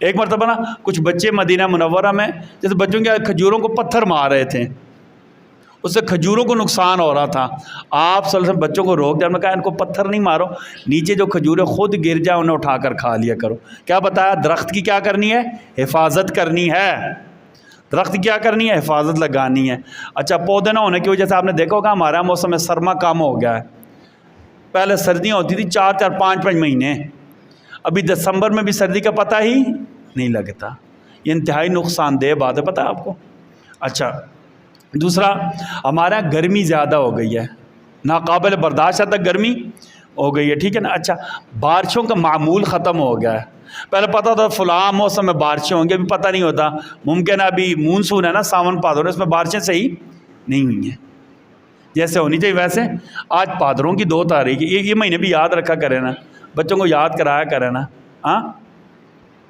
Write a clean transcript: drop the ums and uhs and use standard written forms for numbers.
ایک مرتبہ نا کچھ بچے مدینہ منورہ میں جیسے بچوں کے کھجوروں کو پتھر مار رہے تھے، اس سے کھجوروں کو نقصان ہو رہا تھا. آپ صلی اللہ علیہ وسلم بچوں کو روک دیا، انہوں نے کہا ان کو پتھر نہیں مارو، نیچے جو کھجوریں خود گر جائیں انہیں اٹھا کر کھا لیا کرو. کیا بتایا؟ درخت کی کیا کرنی ہے؟ حفاظت کرنی ہے. درخت کیا کرنی ہے؟ حفاظت لگانی ہے. اچھا، پودے نہ ہونے کی وجہ سے آپ نے دیکھا ہوگا ہمارا موسم سرما کم ہو گیا ہے. پہلے سردیاں ہوتی تھی 4 5 مہینے، ابھی دسمبر میں بھی سردی کا پتہ ہی نہیں لگتا. یہ انتہائی نقصان دہ بات ہے، پتہ ہے آپ کو. اچھا، دوسرا ہمارے یہاں گرمی زیادہ ہو گئی ہے، ناقابل برداشت حد تک گرمی ہو گئی ہے، ٹھیک ہے نا. اچھا، بارشوں کا معمول ختم ہو گیا ہے. پہلے پتہ تھا فلاں موسم میں بارشیں ہوں گی، ابھی پتہ نہیں ہوتا. ممکن ہے ابھی مونسون ہے نا، ساون بھادر، اس میں بارشیں صحیح نہیں ہوئی ہیں جیسے ہونی چاہیے. ویسے آج بھادروں کی 2 تاریخ، یہ مہینے بھی یاد رکھا کرے نا، بچوں کو یاد کرایا کرے نا. ہاں